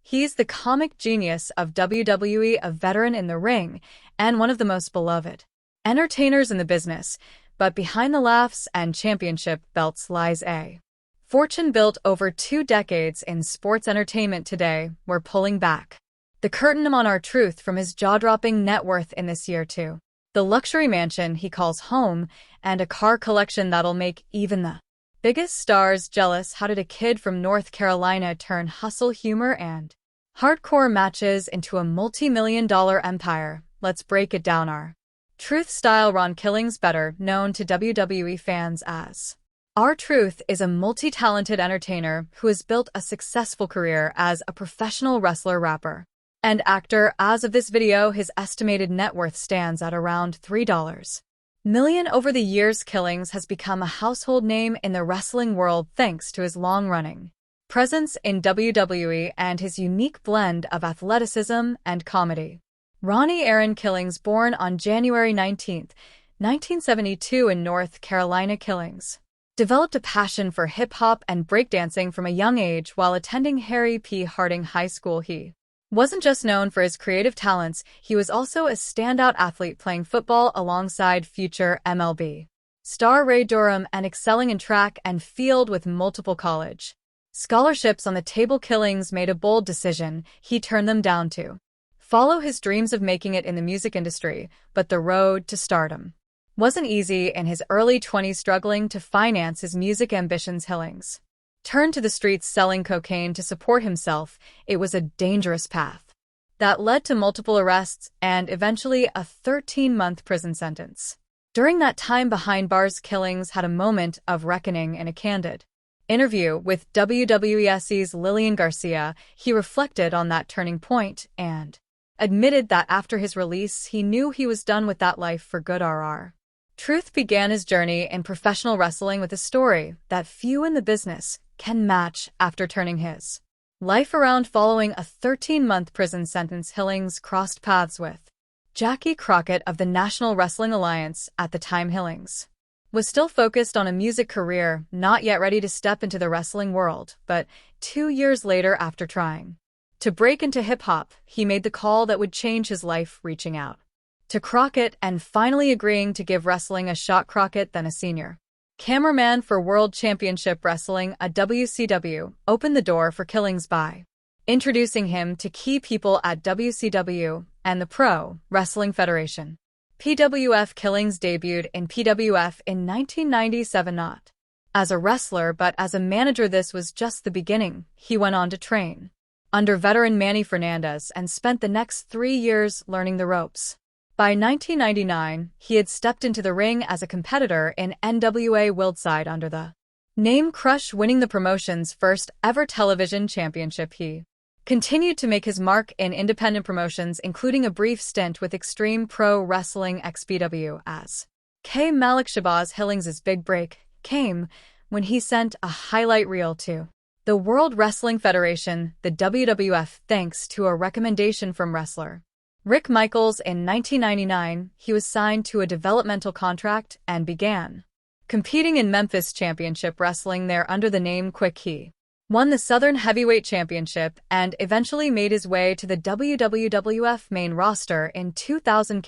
He's the comic genius of WWE, a veteran in the ring, and one of the most beloved entertainers in the business. But behind the laughs and championship belts lies a fortune built over 2 decades in sports entertainment. Today, we're pulling back the curtain on R-Truth from his jaw-dropping net worth in this year to the luxury mansion he calls home and a car collection that'll make even the biggest stars jealous. How did a kid from North Carolina turn hustle, humor, and hardcore matches into a multi-million-dollar empire? Let's break it down. R-Truth style. Ron Killings, better known to WWE fans as R-Truth, is a multi-talented entertainer who has built a successful career as a professional wrestler, rapper, and actor. As of this video, his estimated net worth stands at around $3 million. Over the years, Killings has become a household name in the wrestling world thanks to his long-running presence in WWE and his unique blend of athleticism and comedy. Ronnie Aaron Killings, born on January 19, 1972 in North Carolina, Killings developed a passion for hip-hop and breakdancing from a young age while attending Harry P. Harding High School. He wasn't just known for his creative talents, he was also a standout athlete, playing football alongside future MLB star Ray Durham and excelling in track and field with multiple college scholarships on the table. Killings made a bold decision. He turned them down to follow his dreams of making it in the music industry, but the road to stardom wasn't easy. In his early 20s, struggling to finance his music ambitions, Killings turned to the streets, selling cocaine to support himself. It was a dangerous path that led to multiple arrests and eventually a 13-month prison sentence. During that time behind bars, Killings had a moment of reckoning. In a candid interview with WWE's Lillian Garcia, he reflected on that turning point and admitted that after his release, he knew he was done with that life for good. R-Truth began his journey in professional wrestling with a story that few in the business can match. After turning his life around following a 13-month prison sentence, Killings crossed paths with Jackie Crockett of the National Wrestling Alliance. At the time, Killings was still focused on a music career, not yet ready to step into the wrestling world. But 2 years later, after trying to break into hip-hop, he made the call that would change his life, reaching out to Crockett and finally agreeing to give wrestling a shot. Crockett, then a senior cameraman for World Championship Wrestling, a WCW, opened the door for Killings by introducing him to key people at WCW and the Pro Wrestling Federation. PWF. Killings debuted in PWF in 1997, not as a wrestler but as a manager. This was just the beginning. He went on to train under veteran Manny Fernandez and spent the next 3 years learning the ropes. By 1999, he had stepped into the ring as a competitor in NWA Wildside under the name Crush, winning the promotion's first ever television championship. He continued to make his mark in independent promotions, including a brief stint with Extreme Pro Wrestling XPW as K. Malik Shabazz. Killings' big break came when he sent a highlight reel to the World Wrestling Federation, the WWF, thanks to a recommendation from wrestler Rick Michaels. In 1999, he was signed to a developmental contract and began competing in Memphis Championship Wrestling there under the name Quick. He won the Southern Heavyweight Championship and eventually made his way to the WWF main roster in 2000.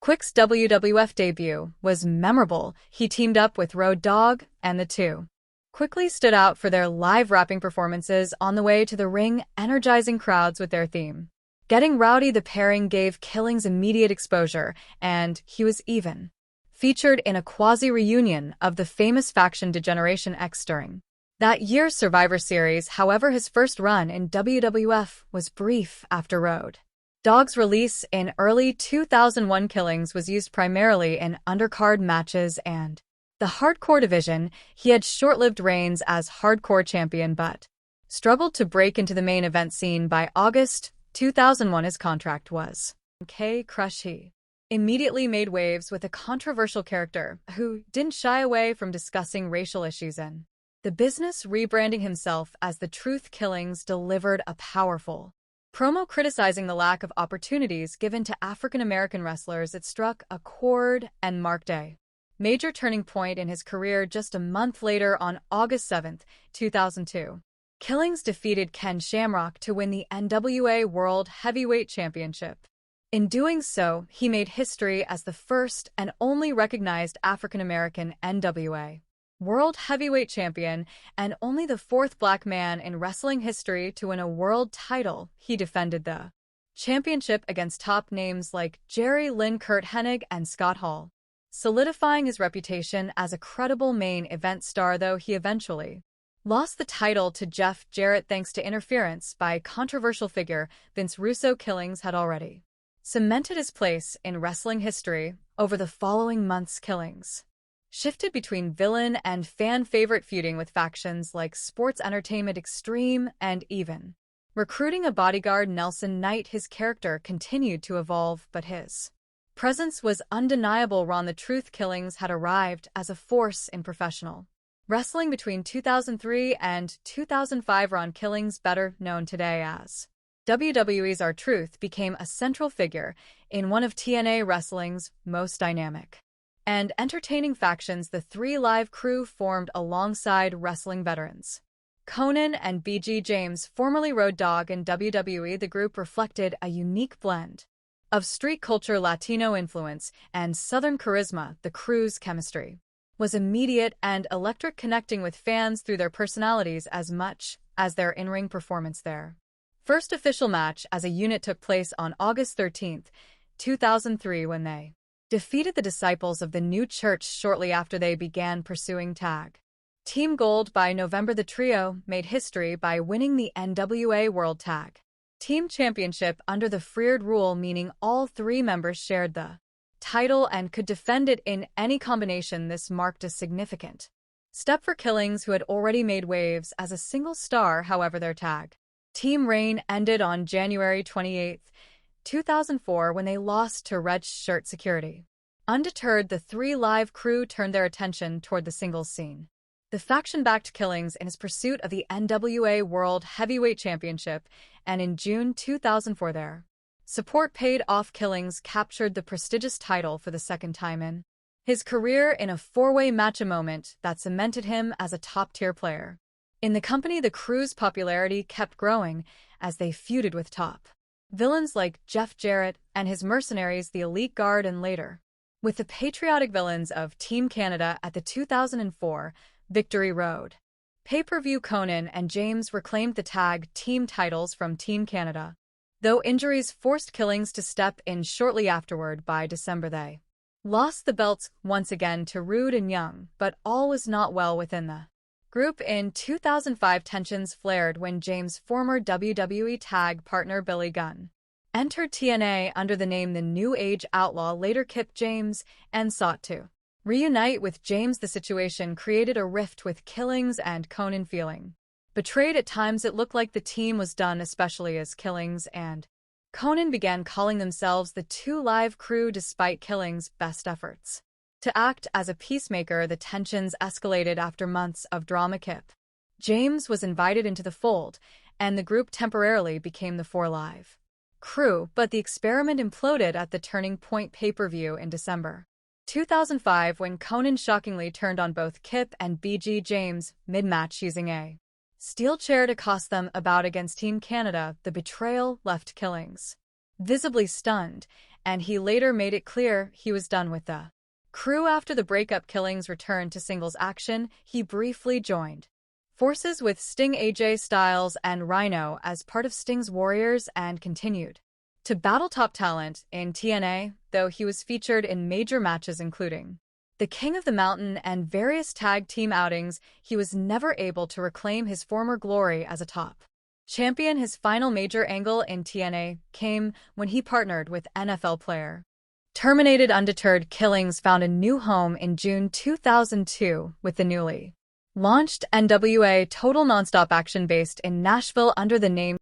Quick's WWF debut was memorable. He teamed up with Road Dogg, and the two quickly stood out for their live rapping performances on the way to the ring, energizing crowds with their theme Getting Rowdy. The pairing gave Killings immediate exposure, and he was even featured in a quasi-reunion of the famous faction Degeneration X during that year's Survivor Series. However, his first run in WWF was brief. After Road Dogg's release in early 2001, Killings was used primarily in undercard matches and the hardcore division. He had short-lived reigns as hardcore champion but struggled to break into the main event scene. By August 2001, his contract was K-Crush. He immediately made waves with a controversial character who didn't shy away from discussing racial issues in the business, rebranding himself as The Truth. Killings delivered a powerful promo criticizing the lack of opportunities given to African-American wrestlers. It struck a chord and marked a major turning point in his career. Just a month later, on August 7, 2002, Killings defeated Ken Shamrock to win the NWA World Heavyweight Championship. In doing so, he made history as the first and only recognized African-American NWA World Heavyweight Champion and only the fourth black man in wrestling history to win a world title. He defended the championship against top names like Jerry Lynn, Curt Hennig, and Scott Hall, solidifying his reputation as a credible main event star, though he eventually lost the title to Jeff Jarrett thanks to interference by controversial figure Vince Russo. Killings had already cemented his place in wrestling history. Over the following months, Killings shifted between villain and fan favorite, feuding with factions like Sports Entertainment Extreme and even recruiting a bodyguard, Nelson Knight. His character continued to evolve, but his presence was undeniable. Ron the Truth Killings had arrived as a force in professional wrestling between 2003 and 2005. Ron Killings, better known today as WWE's R-Truth, became a central figure in one of TNA Wrestling's most dynamic and entertaining factions. The Three Live Crew formed alongside wrestling veterans Konnan and BG James, formerly Road Dogg in WWE. The group reflected a unique blend of street culture, Latino influence, and Southern charisma. The crew's chemistry was immediate and electric, connecting with fans through their personalities as much as their in-ring performance. Their first official match as a unit took place on August 13, 2003, when they defeated the Disciples of the New Church shortly after they began pursuing tag Team Gold. By November, the trio made history by winning the NWA World Tag Team Championship under the Freard rule, meaning all three members shared the title and could defend it in any combination. This marked a significant step for Killings, who had already made waves as a single star. However, their tag team reign ended on January 28, 2004, when they lost to Red Shirt Security. Undeterred, the Three Live Crew turned their attention toward the singles scene. The faction backed Killings in his pursuit of the NWA World Heavyweight Championship, and in June 2004 their support paid off. Killings captured the prestigious title for the second time in his career in a four-way match, a moment that cemented him as a top-tier player in the company. The crew's popularity kept growing as they feuded with top villains like Jeff Jarrett and his mercenaries, the Elite Guard, and later with the patriotic villains of Team Canada at the 2004 Victory Road pay-per-view. Konnan and James reclaimed the tag team titles from Team Canada, though injuries forced Killings to step in shortly afterward. By December, they lost the belts once again to Rude and Young, but all was not well within the group. In 2005, tensions flared when James' former WWE tag partner Billy Gunn entered TNA under the name The New Age Outlaw. Later, Kip James and sought to reunite with James. The situation created a rift with Killings and Konnan. Feeling betrayed at times, it looked like the team was done, especially as Killings and Konnan began calling themselves the Two Live Crew. Despite Killings' best efforts to act as a peacemaker, the tensions escalated. After months of drama, Kip James was invited into the fold, and the group temporarily became the Four Live Crew, but the experiment imploded at the Turning Point pay-per-view in December 2005, when Konnan shockingly turned on both Kip and BG James mid-match using a steel chair to cost them a bout against Team Canada. The betrayal left Killings visibly stunned, and he later made it clear he was done with the crew. After the breakup, Killings returned to singles action. He briefly joined forces with Sting, AJ Styles, and Rhino as part of Sting's Warriors and continued to battle top talent in TNA, though he was featured in major matches including the King of the Mountain and various tag team outings. He was never able to reclaim his former glory as a top champion. His final major angle in TNA came when he partnered with NFL player Terminated. Undeterred, Killings found a new home in June 2002 with the newly launched NWA Total Nonstop Action based in Nashville under the name